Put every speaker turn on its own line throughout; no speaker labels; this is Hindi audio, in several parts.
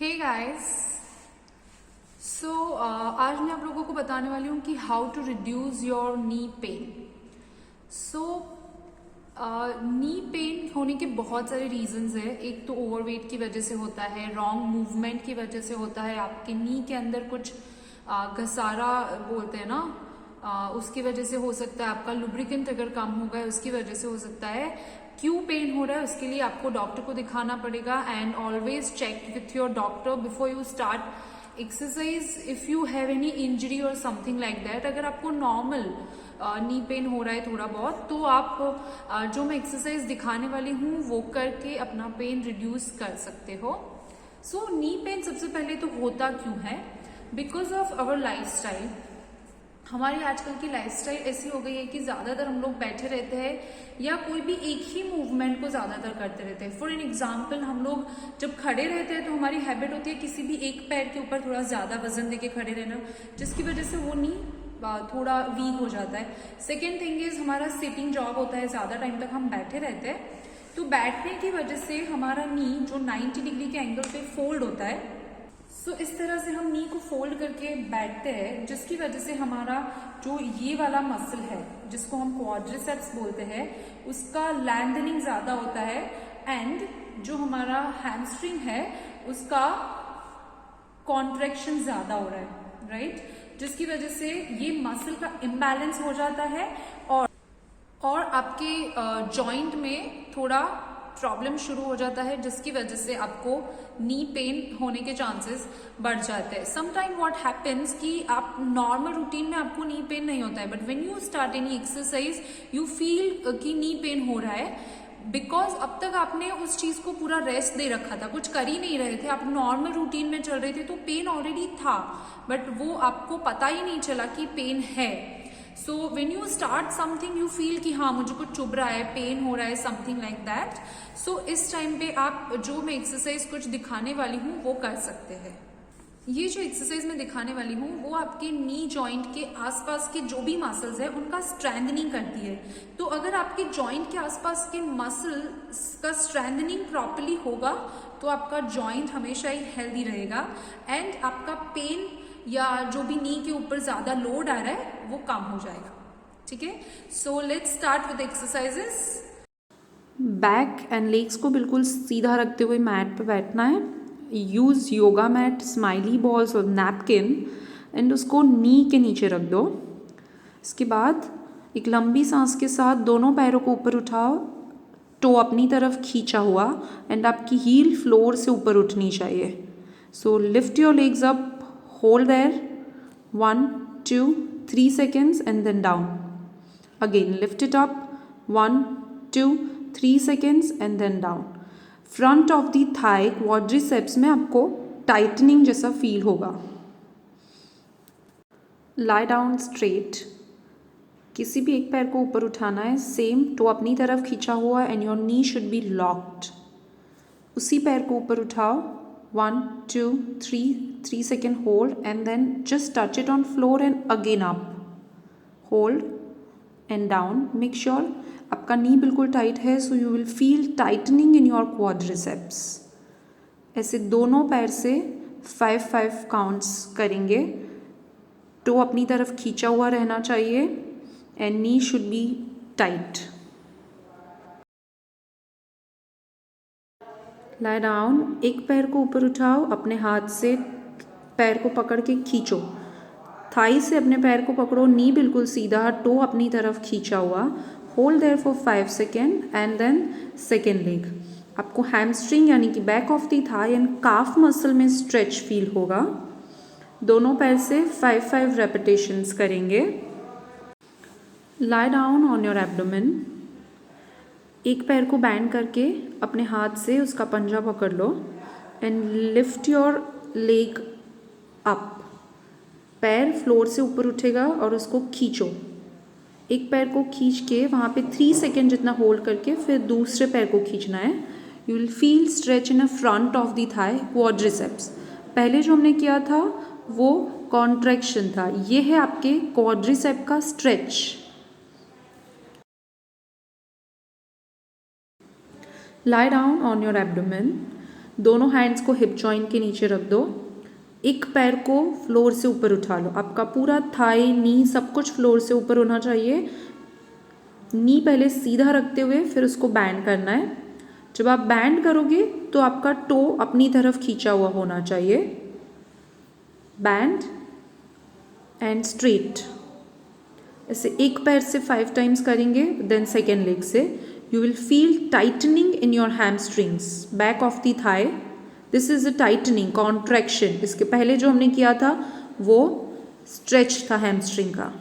हे गाइस, आज मैं आप लोगों को बताने वाली हूँ कि how to reduce your knee pain. Knee pain होने के बहुत सारे रीजंस है। एक तो ओवरवेट की वजह से होता है, रॉन्ग मूवमेंट की वजह से होता है, आपके नी के अंदर कुछ घसारा बोलते हैं ना, उसकी वजह से हो सकता है, आपका लुब्रिकेंट अगर कम हो गया उसकी वजह से हो सकता है। क्यों पेन हो रहा है उसके लिए आपको डॉक्टर को दिखाना पड़ेगा and always check with your doctor before you start exercise if you have any injury और समथिंग लाइक दैट। अगर आपको नॉर्मल नी पेन हो रहा है थोड़ा बहुत, तो आप जो मैं एक्सरसाइज दिखाने वाली हूँ वो करके अपना पेन रिड्यूस कर सकते हो। नी पेन सबसे पहले तो होता क्यों है? Because of our lifestyle. हमारी आजकल की लाइफस्टाइल ऐसी हो गई है कि ज्यादातर हम लोग बैठे रहते हैं या कोई भी एक ही मूवमेंट को ज्यादातर करते रहते हैं। फॉर एन एग्जाम्पल, हम लोग जब खड़े रहते हैं तो हमारी हैबिट होती है किसी भी एक पैर के ऊपर थोड़ा ज्यादा वजन देके खड़े रहना, जिसकी वजह से वो नी थोड़ा वीक हो जाता है। सेकेंड थिंग इज, हमारा सिटिंग जॉब होता है, ज्यादा टाइम तक हम बैठे रहते हैं, तो बैठने की वजह से हमारा नी जो 90 डिग्री के एंगल पे फोल्ड होता है, इस तरह से हम नी को फोल्ड करके बैठते हैं, जिसकी वजह से हमारा जो ये वाला मसल है जिसको हम क्वाड्रिसेप्स बोलते हैं, उसका लैंथनिंग ज्यादा होता है एंड जो हमारा हैमस्ट्रिंग है उसका कॉन्ट्रैक्शन ज्यादा हो रहा है, राइट? जिसकी वजह से ये मसल का इम्बैलेंस हो जाता है और आपके जॉइंट में थोड़ा प्रॉब्लम शुरू हो जाता है, जिसकी वजह से आपको नी पेन होने के चांसेस बढ़ जाते हैं। समटाइम व्हाट हैपेंस कि आप नॉर्मल रूटीन में आपको नी पेन नहीं होता है, but when you start any exercise you feel कि नी पेन हो रहा है, बिकॉज अब तक आपने उस चीज को पूरा रेस्ट दे रखा था, कुछ कर ही नहीं रहे थे, आप नॉर्मल रूटीन में चल रहे थे, तो पेन ऑलरेडी था बट वो आपको पता ही नहीं चला कि पेन है। So when you start something you feel कि हाँ मुझे कुछ चुभ रहा है, पेन हो रहा है, समथिंग लाइक दैट। सो इस टाइम पे आप जो मैं एक्सरसाइज कुछ दिखाने वाली हूँ वो कर सकते हैं। ये जो एक्सरसाइज मैं दिखाने वाली हूँ वो आपके नी जॉइंट के आसपास के जो भी मसल्स है उनका स्ट्रेंथनिंग करती है। तो अगर आपके जॉइंट के आसपास के मसल्स का स्ट्रेंथनिंग प्रॉपरली होगा तो आपका जॉइंट हमेशा ही हेल्दी रहेगा एंड आपका पेन या जो भी नी के ऊपर ज्यादा लोड आ रहा है वो कम हो जाएगा। ठीक है, so let's start with exercises.
Back and legs को बिल्कुल सीधा रखते हुए मैट पे बैठना है। Use yoga mat, smiley balls और नैपकिन एंड उसको नी के नीचे रख दो। इसके बाद एक लंबी सांस के साथ दोनों पैरों को ऊपर उठाओ, टो अपनी तरफ खींचा हुआ एंड आपकी हील फ्लोर से ऊपर उठनी चाहिए। So lift your legs up, hold there 1 2 3 seconds and then down. Again lift it up 1 2 3 seconds and then down. Front of the thigh quadriceps में आपको टाइटनिंग जैसा फील होगा। लाई डाउन स्ट्रेट, किसी भी एक पैर को ऊपर उठाना है, सेम टो अपनी तरफ खींचा हुआ and your knee should be locked. उसी पैर को ऊपर उठाओ 1 2 3 second hold and then just touch it on floor and again up, hold and down. Make sure आपका नी बिल्कुल टाइट है, so you will feel tightening in your quadriceps. ऐसे दोनों पैर से 5 काउंट्स करेंगे। टो अपनी तरफ खींचा हुआ रहना चाहिए and knee should be tight. Lie down, एक पैर को ऊपर उठाओ, अपने हाथ से पैर को पकड़ के खींचो, थाई से अपने पैर को पकड़ो, नी बिल्कुल सीधा, टो अपनी तरफ खींचा हुआ, hold there for 5 second and then second leg. आपको हैमस्ट्रिंग यानी कि back of the thigh and calf muscle में स्ट्रेच फील होगा। दोनों पैर से 5 रेपिटेशंस करेंगे। Lie down on your abdomen, एक पैर को बैंड करके अपने हाथ से उसका पंजा पकड़ लो and lift your leg up. पैर फ्लोर से ऊपर उठेगा और उसको खींचो। एक पैर को खींच के वहाँ पे 3 सेकेंड जितना होल्ड करके फिर दूसरे पैर को खींचना है। You will feel stretch in a front of the thigh quadriceps. पहले जो हमने किया था वो कॉन्ट्रैक्शन था, ये है आपके क्वाड्रिसेप का stretch. Lie down on your abdomen. दोनों हैंड्स को हिप जॉइंट के नीचे रख दो, एक पैर को फ्लोर से ऊपर उठा लो, आपका पूरा थाई नी सब कुछ फ्लोर से ऊपर होना चाहिए। नी पहले सीधा रखते हुए फिर उसको बैंड करना है। जब आप बैंड करोगे तो आपका टो अपनी तरफ खींचा हुआ होना चाहिए। बैंड एंड स्ट्रेट, ऐसे एक पैर से 5 टाइम्स करेंगे, देन सेकेंड लेग से। You will feel tightening in your hamstrings, back of the thigh. This is a tightening, contraction. इसके पहले जो हमने किया था वो स्ट्रेच था हैमस्ट्रिंग का।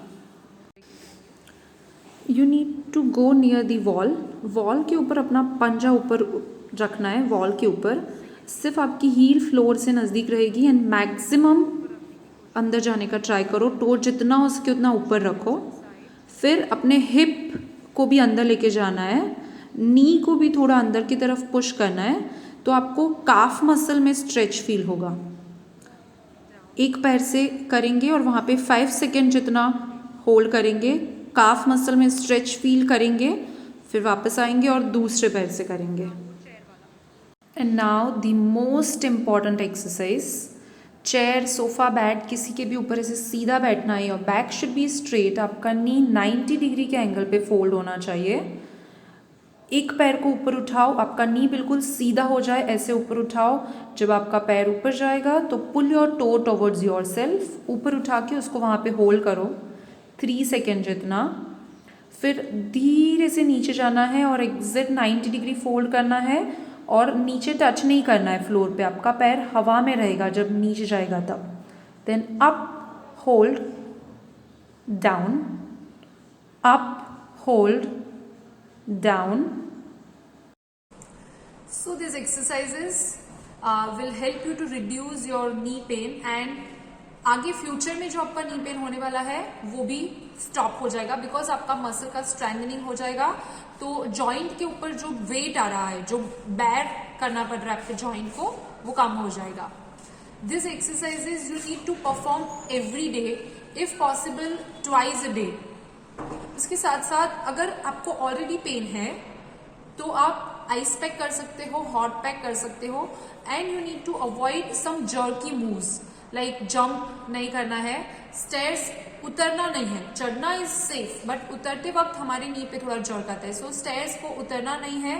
You need to go near the wall. Wall के ऊपर अपना पंजा ऊपर रखना है, वॉल के ऊपर। सिर्फ आपकी हील फ्लोर से नज़दीक रहेगी एंड मैक्सिमम अंदर जाने का ट्राई करो। टो जितना हो सके उतना ऊपर रखो। फिर अपने हिप को भी अंदर लेके जाना है, नी को भी थोड़ा अंदर की तरफ पुश करना है, तो आपको काफ मसल में स्ट्रेच फील होगा। एक पैर से करेंगे और वहाँ पे 5 सेकेंड जितना होल्ड करेंगे, काफ मसल में स्ट्रेच फील करेंगे, फिर वापस आएंगे और दूसरे पैर से करेंगे। And now the most important exercise, chair, sofa, bed, किसी के भी ऊपर ऐसे सीधा बैठना है। और बैक शुड बी स्ट्रेट, आपका नी 90 डिग्री के एंगल पे फोल्ड होना चाहिए। एक पैर को ऊपर उठाओ, आपका नी बिल्कुल सीधा हो जाए, ऐसे ऊपर उठाओ। जब आपका पैर ऊपर जाएगा तो pull your toe towards yourself, ऊपर उठा के उसको वहाँ पे होल्ड करो 3 सेकेंड जितना। फिर धीरे से नीचे जाना है और एग्जैक्ट 90 डिग्री फोल्ड करना है और नीचे टच नहीं करना है फ्लोर पे, आपका पैर हवा में रहेगा जब नीचे जाएगा तब। Then up, hold, down, up, hold, down.
So these exercises will help you to reduce your knee pain and आगे फ्यूचर में जो आपका नी पेन होने वाला है वो भी स्टॉप हो जाएगा, बिकॉज आपका मसल का स्ट्रेंथनिंग हो जाएगा। तो जॉइंट के ऊपर जो वेट आ रहा है, जो बैर करना पड़ रहा है आपके जॉइंट को, वो कम हो जाएगा। This exercises you need to perform every day, if possible twice a day. इसके साथ साथ अगर आपको ऑलरेडी पेन है तो आप आइस पैक कर सकते हो, हॉट पैक कर सकते हो। And you need to avoid some jerky moves, like jump नहीं करना है, स्टेयर्स उतरना नहीं है। चढ़ना इज सेफ, बट उतरते वक्त हमारे नी पे थोड़ा जर्क आता है। सो स्टेयर्स को उतरना नहीं है।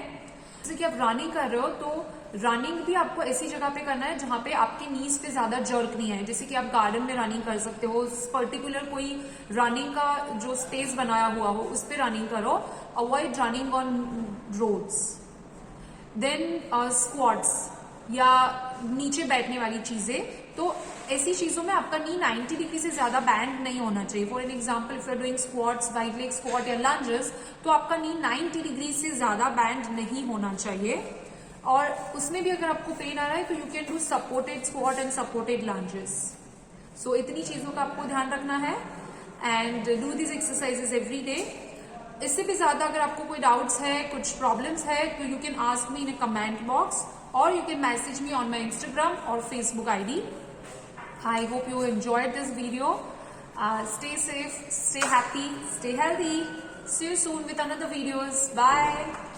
जैसे कि आप रनिंग कर रहे हो तो रनिंग भी आपको ऐसी जगह पे करना है जहाँ पे आपके नीज पे ज्यादा जर्क नहीं है। जैसे कि आप गार्डन में रनिंग कर सकते हो, पर्टिकुलर कोई रनिंग का जो स्पेस बनाया हुआ हो उस पर रनिंग करो। Avoid running on roads. Then squats या नीचे बैठने वाली चीजें, तो ऐसी चीजों में आपका नी 90 डिग्री से ज्यादा बैंड नहीं होना चाहिए। For an example, if you are doing squats, wide leg squat या लंजेस, तो आपका नी 90 डिग्री से ज्यादा बैंड नहीं होना चाहिए। और उसमें भी अगर आपको पेन आ रहा है तो you can do supported squat and supported lunges. So इतनी चीजों का आपको ध्यान रखना है and do this exercises every day. इससे भी ज्यादा अगर आपको कोई डाउट्स है, कुछ प्रॉब्लम्स है, तो you can ask me in a comment box और you can message me on my Instagram or Facebook ID. I hope you enjoyed this video. Stay safe, stay happy, stay healthy. See you soon with another videos. Bye.